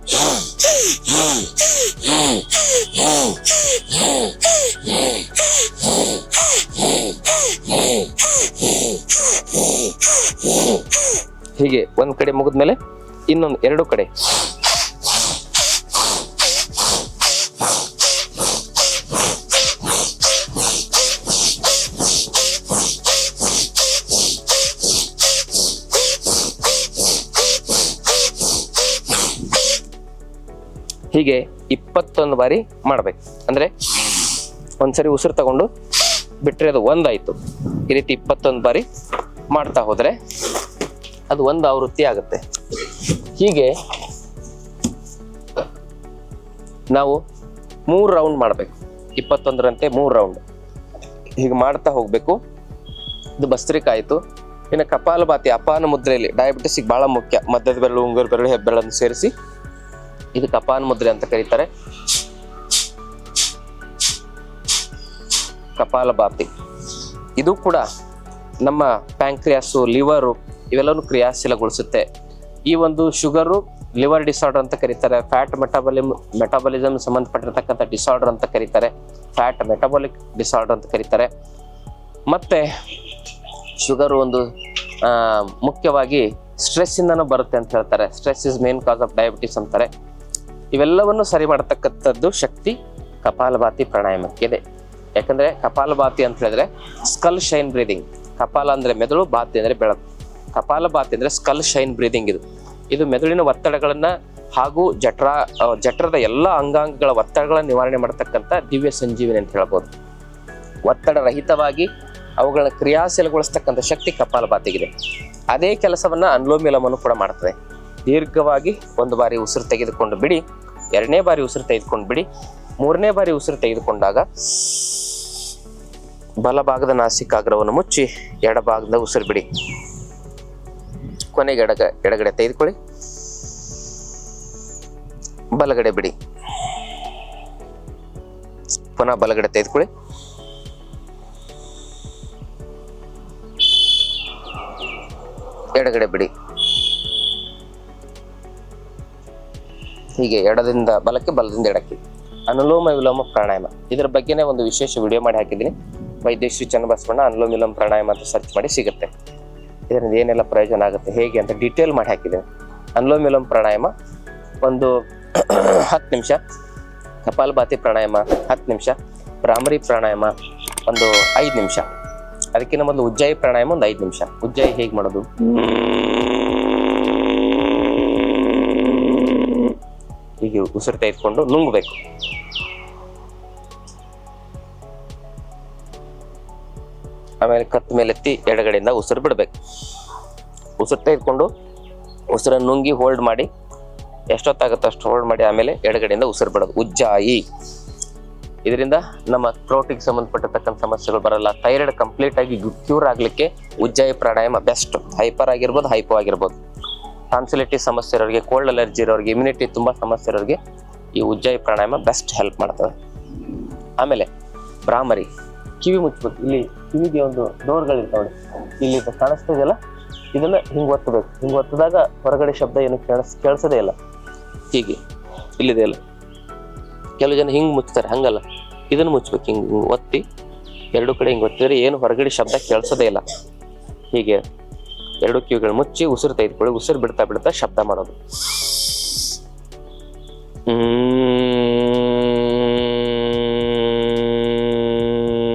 S1: ಹೀಗೆ ಒಂದ್ ಕಡೆ ಮುಗಿದ್ಮೇಲೆ ಇನ್ನೊಂದು 2 ಕಡೆ. ಹೀಗೆ 21 ಬಾರಿ ಮಾಡ್ಬೇಕು. ಅಂದ್ರೆ ಒಂದ್ಸರಿ ಉಸಿರು ತಗೊಂಡು ಬಿಟ್ಟರೆ ಅದು ಒಂದಾಯಿತು. ಈ ರೀತಿ 21 ಬಾರಿ ಮಾಡ್ತಾ ಹೋದರೆ ಅದು ಒಂದು ಆವೃತ್ತಿ ಆಗುತ್ತೆ. ಹೀಗೆ ನಾವು 3 ರೌಂಡ್ ಮಾಡಬೇಕು. 21ರಂತೆ 3 ರೌಂಡ್ ಹೀಗೆ ಮಾಡ್ತಾ ಹೋಗ್ಬೇಕು. ಇದು ಭಸ್ತ್ರಿಕ ಆಯಿತು. ಇನ್ನು ಕಪಾಲಭಾತಿ ಅಪಾನ ಮುದ್ರೆಯಲ್ಲಿ ಡಯಾಬಿಟಿಸ್ಗೆ ಬಹಳ ಮುಖ್ಯ. ಮಧ್ಯದ ಬೆರಳು, ಉಂಗುರ ಬೆರಳು, ಹೆಬ್ಬೆರಳನ್ನು ಸೇರಿಸಿ ಇದು ಕಪಾನ ಮುದ್ರೆ ಅಂತ ಕರೀತಾರೆ. ಕಪಾಲಭಾತಿ ಇದು ಕೂಡ ನಮ್ಮ ಪ್ಯಾಂಕ್ರಿಯಾಸು, ಲಿವರು ಇವೆಲ್ಲವೂ ಕ್ರಿಯಾಶೀಲಗೊಳಿಸುತ್ತೆ. ಈ ಒಂದು ಶುಗರು ಲಿವರ್ ಡಿಸಾರ್ಡರ್ ಅಂತ ಕರೀತಾರೆ. ಫ್ಯಾಟ್ ಮೆಟಾಬಲಿಸಮ್ ಸಂಬಂಧಪಟ್ಟಿರ್ತಕ್ಕಂಥ ಡಿಸಾರ್ಡರ್ ಅಂತ ಕರೀತಾರೆ. ಫ್ಯಾಟ್ ಮೆಟಾಬಾಲಿಕ್ ಡಿಸಾರ್ಡರ್ ಅಂತ ಕರೀತಾರೆ. ಮತ್ತೆ ಶುಗರ್ ಒಂದು ಮುಖ್ಯವಾಗಿ ಸ್ಟ್ರೆಸ್ ಇಂದನೂ ಬರುತ್ತೆ ಅಂತ ಹೇಳ್ತಾರೆ. Stress is main cause of diabetes ಅಂತಾರೆ. ಇವೆಲ್ಲವನ್ನು ಸರಿ ಮಾಡತಕ್ಕಂಥದ್ದು ಶಕ್ತಿ ಕಪಾಲಭಾತಿ ಪ್ರಾಣಾಯಾಮಕ್ಕಿದೆ. ಯಾಕಂದ್ರೆ ಕಪಾಲಭಾತಿ ಅಂತ ಹೇಳಿದ್ರೆ ಸ್ಕಲ್ ಶೈನ್ ಬ್ರೀದಿಂಗ್. ಕಪಾಲ ಅಂದ್ರೆ ಮೆದುಳು, ಭಾತಿ ಅಂದ್ರೆ ಬೆಳಕು. ಕಪಾಲಭಾತಿ ಅಂದ್ರೆ ಸ್ಕಲ್ ಶೈನ್ ಬ್ರೀದಿಂಗ್. ಇದು ಮೆದುಳಿನ ಒತ್ತಡಗಳನ್ನ ಹಾಗೂ ಜಠರದ ಎಲ್ಲ ಅಂಗಾಂಗಗಳ ಒತ್ತಡಗಳನ್ನ ನಿವಾರಣೆ ಮಾಡತಕ್ಕಂಥ ದಿವ್ಯ ಸಂಜೀವಿನಿ ಅಂತ ಹೇಳ್ಬೋದು. ಒತ್ತಡ ರಹಿತವಾಗಿ ಅವುಗಳನ್ನ ಕ್ರಿಯಾಶೀಲಗೊಳಿಸ್ತಕ್ಕಂಥ ಶಕ್ತಿ ಕಪಾಲಭಾತಿಗಿದೆ. ಅದೇ ಕೆಲಸವನ್ನ ಅನುಲೋಮ ವಿಲೋಮನು ಕೂಡ ಮಾಡ್ತದೆ. ದೀರ್ಘವಾಗಿ 1 ಬಾರಿ ಉಸಿರು ತೆಗೆದುಕೊಂಡು ಬಿಡಿ, 2ನೇ ಬಾರಿ ಉಸಿರು ತೆಗೆದುಕೊಂಡು ಬಿಡಿ, 3ನೇ ಬಾರಿ ಉಸಿರು ತೆಗೆದುಕೊಂಡಾಗ ಬಲಭಾಗದ ನಾಸಿಕಾಗ್ರವನ್ನು ಮುಚ್ಚಿ ಎಡಭಾಗದ ಉಸಿರು ಬಿಡಿ. ಕೊನೆಗೆ ಎಡಗಡೆ ತೆಗೆದುಕೊಳ್ಳಿ, ಬಲಗಡೆ ಬಿಡಿ. ಪುನಃ ಬಲಗಡೆ ತೆಗೆದುಕೊಳ್ಳಿ, ಎಡಗಡೆ ಬಿಡಿ. ಹೀಗೆ ಎಡದಿಂದ ಬಲಕ್ಕೆ, ಬಲದಿಂದ ಎಡಕ್ಕೆ. ಅನುಲೋಮ ವಿಲೋಮ ಪ್ರಾಣಾಯಾಮ, ಇದರ ಬಗ್ಗೆನೇ ಒಂದು ವಿಶೇಷ ವಿಡಿಯೋ ಮಾಡಿ ಹಾಕಿದ್ದೀನಿ. ವೈದ್ಯಶ್ರೀ ಚನ್ನಬಸವಣ್ಣ ಅನುಲೋಮ ವಿಲೋಮ ಪ್ರಾಣಾಯಾಮ ಅಂತ ಸರ್ಚ್ ಮಾಡಿ ಸಿಗುತ್ತೆ. ಇದರಿಂದ ಏನೆಲ್ಲ ಪ್ರಯೋಜನ ಆಗುತ್ತೆ ಹೇಗೆ ಅಂತ ಡೀಟೇಲ್ ಮಾಡಿ ಹಾಕಿದ್ದೀನಿ. ಅನುಲೋಮ ವಿಲೋಮ ಪ್ರಾಣಾಯಾಮ ಒಂದು 10 ನಿಮಿಷ, ಕಪಾಲಭಾತಿ ಪ್ರಾಣಾಯಾಮ 10 ನಿಮಿಷ, ಭ್ರಾಮರಿ ಪ್ರಾಣಾಯಾಮ ಒಂದು 5 ನಿಮಿಷ. ಅದಕ್ಕಿಂತ ಮೊದಲು ಉಜ್ಜಾಯಿ ಪ್ರಾಣಾಯಾಮ ಒಂದು 5 ನಿಮಿಷ. ಉಜ್ಜಾಯಿ ಹೇಗೆ ಮಾಡೋದು? ಹೀಗೆ ಉಸಿರು ತೆಗೆದುಕೊಂಡು ನುಂಗಬೇಕು. ಆಮೇಲೆ ಕತ್ತು ಮೇಲೆತ್ತಿ ಎಡಗಡೆಯಿಂದ ಉಸಿರು ಬಿಡಬೇಕು. ಉಸಿರು ತೆಗೆದುಕೊಂಡು ಉಸಿರನ್ನು ನುಂಗಿ ಹೋಲ್ಡ್ ಮಾಡಿ, ಎಷ್ಟೊತ್ತಾಗುತ್ತೋ ಅಷ್ಟು ಹೋಲ್ಡ್ ಮಾಡಿ, ಆಮೇಲೆ ಎಡಗಡೆಯಿಂದ ಉಸಿರು ಬಿಡೋದು. ಉಜ್ಜಾಯಿ. ಇದರಿಂದ ನಮ್ಮ ಥ್ರೋಟಿಗೆ ಸಂಬಂಧಪಟ್ಟಿರ್ತಕ್ಕಂಥ ಸಮಸ್ಯೆಗಳು ಬರಲ್ಲ. ಥೈರಾಯ್ಡ್ ಕಂಪ್ಲೀಟ್ ಆಗಿ ಕ್ಯೂರ್ ಆಗ್ಲಿಕ್ಕೆ ಉಜ್ಜಾಯಿ ಪ್ರಾಣಾಯಾಮ ಬೆಸ್ಟ್. ಹೈಪರ್ ಆಗಿರ್ಬೋದು, ಹೈಪೋ ಆಗಿರ್ಬೋದು. ಟಾನ್ಸಿಲಿಟಿ ಸಮಸ್ಯೆ ಇರೋರಿಗೆ, ಕೋಲ್ಡ್ ಅಲರ್ಜಿ ಇರೋರಿಗೆ, ಇಮ್ಯುನಿಟಿ ತುಂಬ ಸಮಸ್ಯೆ ಇರೋರಿಗೆ ಈ ಉಜ್ಜಾಯಿ ಪ್ರಾಣಾಯಾಮ ಬೆಸ್ಟ್ ಹೆಲ್ಪ್ ಮಾಡ್ತವೆ. ಆಮೇಲೆ ಭ್ರಾಮರಿ, ಕಿವಿ ಮುಚ್ಚಬೇಕು. ಇಲ್ಲಿ ಕಿವಿಗೆ ಒಂದು ಡೋರ್ಗಳಿರ್ತಾವೆ, ಇಲ್ಲಿ ಕಾಣಿಸ್ತಾ ಇದೆಯಲ್ಲ, ಇದನ್ನ ಹಿಂಗೆ ಒತ್ತಬೇಕು. ಹಿಂಗೆ ಒತ್ತಿದಾಗ ಹೊರಗಡೆ ಶಬ್ದ ಏನು ಕೇಳಿಸೋದೇ ಇಲ್ಲ. ಹೀಗೆ ಇಲ್ಲಿದೆ ಅಲ್ಲ, ಕೆಲವು ಜನ ಹಿಂಗೆ ಮುಚ್ತಾರೆ, ಹಂಗಲ್ಲ, ಇದನ್ನು ಮುಚ್ಚಬೇಕು. ಹಿಂಗೆ ಒತ್ತಿ 2 ಕಡೆ ಹಿಂಗೆ ಒತ್ತಿದ್ರೆ ಏನು ಹೊರಗಡೆ ಶಬ್ದ ಕೇಳಿಸೋದೇ ಇಲ್ಲ. ಹೀಗೆ 2 ಕಿವಿಗಳು ಮುಚ್ಚಿ ಉಸಿರು ತೆಗೆದುಕೊಳ್ಳಿ. ಉಸಿರು ಬಿಡ್ತಾ ಬಿಡ್ತಾ ಶಬ್ದ ಮಾಡೋದು.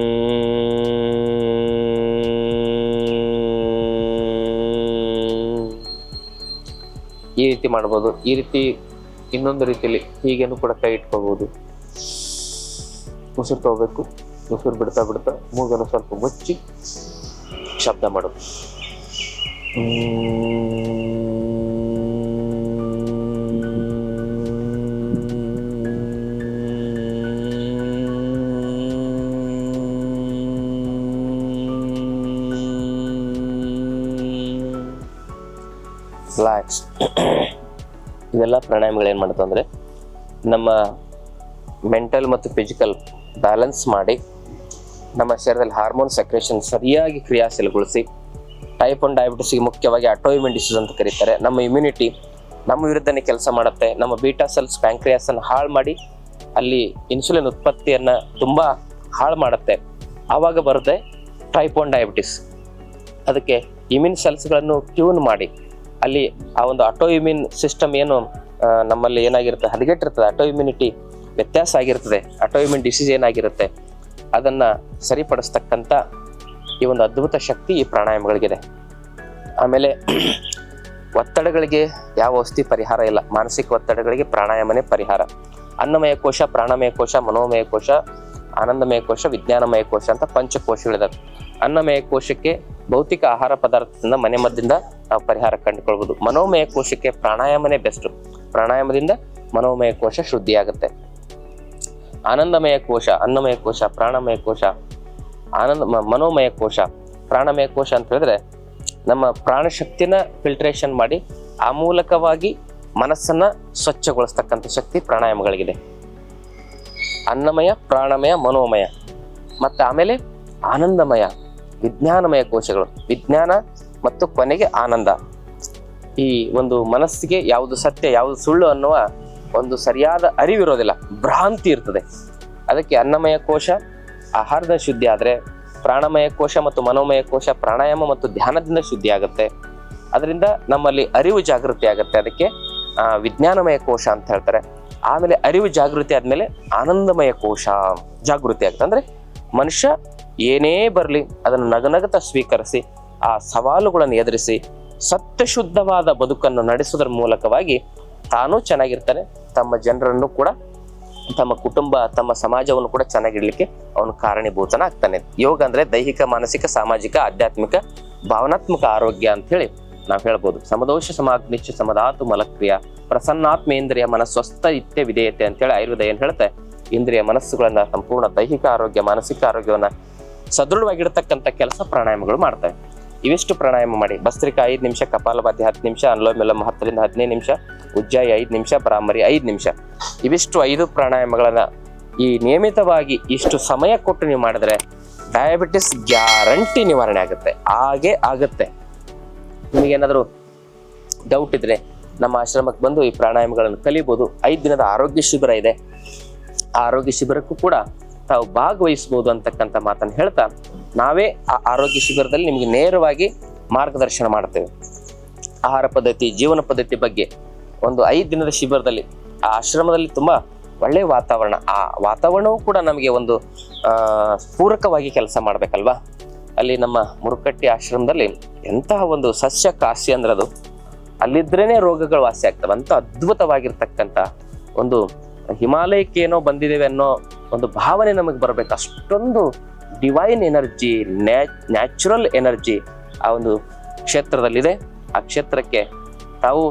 S1: ಈ ರೀತಿ ಮಾಡ್ಬೋದು. ಈ ರೀತಿ ಇನ್ನೊಂದು ರೀತಿಯಲ್ಲಿ ಹೀಗೇನು ಕೂಡ ಕೈ ಇಟ್ಕೋಬಹುದು. ಉಸಿರು ತಗೋಬೇಕು, ಉಸಿರು ಬಿಡ್ತಾ ಬಿಡ್ತಾ ಮೂಗನ್ನು ಸ್ವಲ್ಪ ಮುಚ್ಚಿ ಶಬ್ದ ಮಾಡೋದು. ರಿಲ್ಯಾಕ್ಸ್. ಇವೆಲ್ಲ ಪ್ರಾಣಾಯಾಮಗಳು ಏನು ಮಾಡುತ್ತೆ ಅಂದರೆ ನಮ್ಮ ಮೆಂಟಲ್ ಮತ್ತು ಫಿಸಿಕಲ್ ಬ್ಯಾಲೆನ್ಸ್ ಮಾಡಿ ನಮ್ಮ ಶರೀರದಲ್ಲಿ ಹಾರ್ಮೋನ್ ಸೆಕ್ರೇಷನ್ ಸರಿಯಾಗಿ ಕ್ರಿಯಾಶೀಲಗೊಳಿಸಿ, ಟೈಪ್ 1 ಡಯಾಬಿಟಿಸ್ಗೆ ಮುಖ್ಯವಾಗಿ ಆಟೋಇಮ್ಯೂನ್ ಡಿಸೀಸ್ ಅಂತ ಕರೀತಾರೆ. ನಮ್ಮ ಇಮ್ಯುನಿಟಿ ನಮ್ಮ ವಿರುದ್ಧನೇ ಕೆಲಸ ಮಾಡುತ್ತೆ. ನಮ್ಮ ಬೀಟಾ ಸೆಲ್ಸ್ ಪ್ಯಾಂಕ್ರಿಯಾಸನ್ನು ಹಾಳು ಮಾಡಿ ಅಲ್ಲಿ ಇನ್ಸುಲಿನ್ ಉತ್ಪತ್ತಿಯನ್ನು ತುಂಬ ಹಾಳು ಮಾಡುತ್ತೆ. ಆವಾಗ ಬರುತ್ತೆ ಟೈಪ್ 1 ಡಯಾಬಿಟಿಸ್. ಅದಕ್ಕೆ ಇಮ್ಯೂನ್ ಸೆಲ್ಸ್ಗಳನ್ನು ಟ್ಯೂನ್ ಮಾಡಿ ಅಲ್ಲಿ ಆ ಒಂದು ಆಟೋಇಮ್ಯೂನ್ ಸಿಸ್ಟಮ್ ಏನು ನಮ್ಮಲ್ಲಿ ಏನಾಗಿರುತ್ತೆ, ಹದಗೆಟ್ಟಿರ್ತದೆ, ಆಟೋಇಮ್ಯುನಿಟಿ ವ್ಯತ್ಯಾಸ ಆಗಿರ್ತದೆ, ಆಟೋಇಮ್ಯೂನ್ ಡಿಸೀಸ್ ಏನಾಗಿರುತ್ತೆ ಅದನ್ನು ಸರಿಪಡಿಸ್ತಕ್ಕಂಥ ಈ ಒಂದು ಅದ್ಭುತ ಶಕ್ತಿ ಈ ಪ್ರಾಣಾಯಾಮಗಳಿಗಿದೆ. ಆಮೇಲೆ ಒತ್ತಡಗಳಿಗೆ ಯಾವ ಔಷಧಿ ಪರಿಹಾರ ಇಲ್ಲ. ಮಾನಸಿಕ ಒತ್ತಡಗಳಿಗೆ ಪ್ರಾಣಾಯಾಮನೇ ಪರಿಹಾರ. ಅನ್ನಮಯ ಕೋಶ, ಪ್ರಾಣಮಯ ಕೋಶ, ಮನೋಮಯ ಕೋಶ ಆನಂದಮಯ ಕೋಶ, ವಿಜ್ಞಾನಮಯ ಕೋಶ ಅಂತ ಪಂಚಕೋಶಗಳಿದಾವೆ. ಅನ್ನಮಯ ಕೋಶಕ್ಕೆ ಭೌತಿಕ ಆಹಾರ ಪದಾರ್ಥದಿಂದ ಮನೆಮದ್ದಿಂದ ನಾವು ಪರಿಹಾರ ಕಂಡುಕೊಳ್ಬಹುದು. ಮನೋಮಯ ಕೋಶಕ್ಕೆ ಪ್ರಾಣಾಯಾಮನೇ ಬೆಸ್ಟ್. ಪ್ರಾಣಾಯಾಮದಿಂದ ಮನೋಮಯ ಕೋಶ ಶುದ್ಧಿಯಾಗುತ್ತೆ. ಆನಂದಮಯ ಕೋಶ, ಅನ್ನಮಯ ಕೋಶ, ಪ್ರಾಣಮಯ ಕೋಶ, ಮನೋಮಯ ಕೋಶ, ಪ್ರಾಣಮಯ ಕೋಶ ಅಂತ ಹೇಳಿದ್ರೆ ನಮ್ಮ ಪ್ರಾಣಶಕ್ತಿನ ಫಿಲ್ಟ್ರೇಷನ್ ಮಾಡಿ ಆ ಮೂಲಕವಾಗಿ ಮನಸ್ಸನ್ನ ಸ್ವಚ್ಛಗೊಳಿಸ್ತಕ್ಕಂಥ ಶಕ್ತಿ ಪ್ರಾಣಾಯಾಮಗಳಿಗಿದೆ. ಅನ್ನಮಯ, ಪ್ರಾಣಮಯ, ಮನೋಮಯ, ಮತ್ತೆ ಆಮೇಲೆ ಆನಂದಮಯ, ವಿಜ್ಞಾನಮಯ ಕೋಶಗಳು, ವಿಜ್ಞಾನ ಮತ್ತು ಕೊನೆಗೆ ಆನಂದ. ಈ ಒಂದು ಮನಸ್ಸಿಗೆ ಯಾವುದು ಸತ್ಯ ಯಾವುದು ಸುಳ್ಳು ಅನ್ನುವ ಒಂದು ಸರಿಯಾದ ಅರಿವಿರೋದಿಲ್ಲ, ಭ್ರಾಂತಿ ಇರ್ತದೆ. ಅದಕ್ಕೆ ಅನ್ನಮಯ ಕೋಶ ಆಹಾರದ ಶುದ್ಧಿ ಆದ್ರೆ, ಪ್ರಾಣಮಯ ಕೋಶ ಮತ್ತು ಮನೋಮಯ ಕೋಶ ಪ್ರಾಣಾಯಾಮ ಮತ್ತು ಧ್ಯಾನದಿಂದ ಶುದ್ಧಿ ಆಗುತ್ತೆ. ಅದರಿಂದ ನಮ್ಮಲ್ಲಿ ಅರಿವು ಜಾಗೃತಿ ಆಗುತ್ತೆ. ಅದಕ್ಕೆ ವಿಜ್ಞಾನಮಯ ಕೋಶ ಅಂತ ಹೇಳ್ತಾರೆ. ಆಮೇಲೆ ಅರಿವು ಜಾಗೃತಿ ಆದ್ಮೇಲೆ ಆನಂದಮಯ ಕೋಶ ಜಾಗೃತಿ ಆಗುತ್ತೆ. ಅಂದ್ರೆ ಮನುಷ್ಯ ಏನೇ ಬರಲಿ ಅದನ್ನು ನಗನಗತ ಸ್ವೀಕರಿಸಿ ಆ ಸವಾಲುಗಳನ್ನು ಎದುರಿಸಿ ಸತ್ಯಶುದ್ಧವಾದ ಬದುಕನ್ನು ನಡೆಸುವುದರ ಮೂಲಕವಾಗಿ ತಾನೂ ಚೆನ್ನಾಗಿರ್ತಾನೆ, ತಮ್ಮ ಜನರನ್ನು ಕೂಡ, ತಮ್ಮ ಕುಟುಂಬ, ತಮ್ಮ ಸಮಾಜವನ್ನು ಕೂಡ ಚೆನ್ನಾಗಿಡ್ಲಿಕ್ಕೆ ಅವನು ಕಾರಣೀಭೂತನಾಗ್ತಾನೆ. ಯೋಗ ಅಂದ್ರೆ ದೈಹಿಕ, ಮಾನಸಿಕ, ಸಾಮಾಜಿಕ, ಆಧ್ಯಾತ್ಮಿಕ, ಭಾವನಾತ್ಮಕ ಆರೋಗ್ಯ ಅಂತ ಹೇಳಿ ನಾವು ಹೇಳ್ಬೋದು. ಸಮದೋಷ ಸಮಾಗ್ನಿಶ್ಚ ಸಮಧಾತು ಮಲಕ್ರಿಯ ಪ್ರಸನ್ನಾತ್ಮೇಂದ್ರಿಯ ಮನಸ್ವಸ್ಥ ಇತ್ಯ ವಿಧೇಯತೆ ಅಂತೇಳಿ ಆಯುರ್ವೇದ ಏನ್ ಹೇಳುತ್ತೆ, ಇಂದ್ರಿಯ ಮನಸ್ಸುಗಳನ್ನ ಸಂಪೂರ್ಣ ದೈಹಿಕ ಆರೋಗ್ಯ, ಮಾನಸಿಕ ಆರೋಗ್ಯವನ್ನ ಸದೃಢವಾಗಿರ್ತಕ್ಕಂಥ ಕೆಲಸ ಪ್ರಾಣಾಯಾಮಗಳು ಮಾಡ್ತವೆ. ಇವಿಷ್ಟು ಪ್ರಾಣಾಯಾಮ ಮಾಡಿ. ಭಸ್ತ್ರಿಕಾ 5 ನಿಮಿಷ, ಕಪಾಲಭಾತಿ 10 ನಿಮಿಷ, ಅನುಲೋಮ ವಿಲೋಮ 10 ರಿಂದ 15 ನಿಮಿಷ, ಉಜ್ಜಾಯಿ 5 ನಿಮಿಷ, ಭ್ರಾಮರಿ 5 ನಿಮಿಷ. ಇವಿಷ್ಟು 5 ಪ್ರಾಣಾಯಾಮಗಳನ್ನ ಈ ನಿಯಮಿತವಾಗಿ ಇಷ್ಟು ಸಮಯ ಕೊಟ್ಟು ನೀವು ಮಾಡಿದ್ರೆ ಡಯಾಬಿಟಿಸ್ ಗ್ಯಾರಂಟಿ ನಿವಾರಣೆ ಆಗುತ್ತೆ. ಹಾಗೆ ಆಗುತ್ತೆ. ನಿಮಗೇನಾದರೂ ಡೌಟ್ ಇದ್ರೆ ನಮ್ಮ ಆಶ್ರಮಕ್ಕೆ ಬಂದು ಈ ಪ್ರಾಣಾಯಾಮಗಳನ್ನು ಕಲಿಬಹುದು. 5 ದಿನದ ಆರೋಗ್ಯ ಶಿಬಿರ ಇದೆ. ಆ ಆರೋಗ್ಯ ಶಿಬಿರಕ್ಕೂ ಕೂಡ ತಾವು ಭಾಗವಹಿಸಬಹುದು ಅಂತಕ್ಕಂಥ ಮಾತನ್ನು ಹೇಳ್ತಾ, ನಾವೇ ಆ ಆರೋಗ್ಯ ಶಿಬಿರದಲ್ಲಿ ನಿಮಗೆ ನೇರವಾಗಿ ಮಾರ್ಗದರ್ಶನ ಮಾಡ್ತೇವೆ. ಆಹಾರ ಪದ್ಧತಿ, ಜೀವನ ಪದ್ಧತಿ ಬಗ್ಗೆ ಒಂದು 5 ದಿನದ ಶಿಬಿರದಲ್ಲಿ ಆ ಆಶ್ರಮದಲ್ಲಿ ತುಂಬಾ ಒಳ್ಳೆಯ ವಾತಾವರಣ, ಆ ವಾತಾವರಣವೂ ಕೂಡ ನಮಗೆ ಒಂದು ಪೂರಕವಾಗಿ ಕೆಲಸ ಮಾಡ್ಬೇಕಲ್ವಾ. ಅಲ್ಲಿ ನಮ್ಮ ಮುರುಕಟ್ಟಿ ಆಶ್ರಮದಲ್ಲಿ ಎಂತಹ ಒಂದು ಸಸ್ಯ ಕಾಶಿ ಅಂದ್ರೆ ಅದು ಅಲ್ಲಿದ್ರೇನೆ ರೋಗಗಳು ವಾಸಿ ಆಗ್ತವೆ ಅಂತ ಅದ್ಭುತವಾಗಿರ್ತಕ್ಕಂಥ ಒಂದು ಹಿಮಾಲಯಕ್ಕೆ ಏನೋ ಬಂದಿದ್ದೇವೆ ಅನ್ನೋ ಒಂದು ಭಾವನೆ ನಮಗೆ ಬರಬೇಕು. ಅಷ್ಟೊಂದು ಡಿವೈನ್ ಎನರ್ಜಿ, ನ್ಯಾಚುರಲ್ ಎನರ್ಜಿ ಆ ಒಂದು ಕ್ಷೇತ್ರದಲ್ಲಿದೆ. ಆ ಕ್ಷೇತ್ರಕ್ಕೆ ತಾವು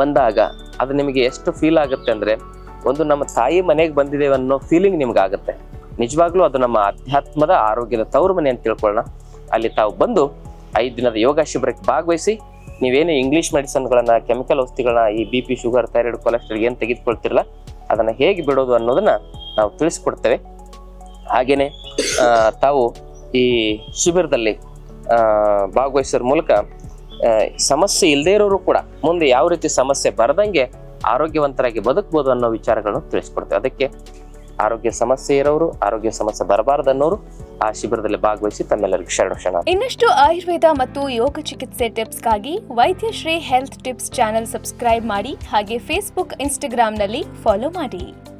S1: ಬಂದಾಗ ಅದು ನಿಮಗೆ ಎಷ್ಟು ಫೀಲ್ ಆಗುತ್ತೆ ಅಂದ್ರೆ, ಒಂದು ನಮ್ಮ ತಾಯಿ ಮನೆಗೆ ಬಂದಿದ್ದೇವೆ ಅನ್ನೋ ಫೀಲಿಂಗ್ ನಿಮ್ಗೆ ಆಗುತ್ತೆ. ನಿಜವಾಗ್ಲೂ ಅದು ನಮ್ಮ ಅಧ್ಯಾತ್ಮದ ಆರೋಗ್ಯದ ತವರು ಮನೆ ಅಂತ ತಿಳ್ಕೊಳ್ಳೋಣ. ಅಲ್ಲಿ ತಾವು ಬಂದು 5 ದಿನದ ಯೋಗ ಶಿಬಿರಕ್ಕೆ ಭಾಗವಹಿಸಿ ನೀವೇನು ಇಂಗ್ಲಿಷ್ ಮೆಡಿಸನ್ಗಳನ್ನ, ಕೆಮಿಕಲ್ ಔಷಧಿಗಳನ್ನ, ಈ BP, ಶುಗರ್, ಥೈರಾಯ್ಡ್, ಕೊಲೆಸ್ಟ್ರಾಲ್ ಏನು ತೆಗೆದುಕೊಳ್ತಿರಲ್ಲ ಅದನ್ನ ಹೇಗೆ ಬಿಡೋದು ಅನ್ನೋದನ್ನ ನಾವು ತಿಳಿಸ್ಕೊಡ್ತೇವೆ. ಹಾಗೇನೆ ತಾವು ಈ ಶಿಬಿರದಲ್ಲಿ ಭಾಗವಹಿಸೋದ್ರ ಮೂಲಕ ಸಮಸ್ಯೆ ಇಲ್ಲದೇ ಇರೋರು ಕೂಡ ಮುಂದೆ ಯಾವ ರೀತಿ ಸಮಸ್ಯೆ ಬರದಂಗೆ ಆರೋಗ್ಯವಂತರಾಗಿ ಬದುಕಬಹುದು ಅನ್ನೋ ವಿಚಾರಗಳನ್ನು ತಿಳಿಸ್ಕೊಡ್ತೇವೆ. ಅದಕ್ಕೆ ಆರೋಗ್ಯ ಸಮಸ್ಯೆ ಇರೋರು, ಆರೋಗ್ಯ ಸಮಸ್ಯೆ ಬರಬಾರದು ಅನ್ನೋರು ಆ ಶಿಬಿರದಲ್ಲಿ ಭಾಗವಹಿಸಿ ತಮ್ಮೆಲ್ಲರಿಗೂ ಶರಣ.
S2: ಇನ್ನಷ್ಟು ಆಯುರ್ವೇದ ಮತ್ತು ಯೋಗ ಚಿಕಿತ್ಸೆ ಟಿಪ್ಸ್ಗಾಗಿ Vaidyashree health tips channel subscribe ಮಾಡಿ. ಹಾಗೆ ಫೇಸ್ಬುಕ್, ಇನ್ಸ್ಟಾಗ್ರಾಂನಲ್ಲಿ ಫಾಲೋ ಮಾಡಿ.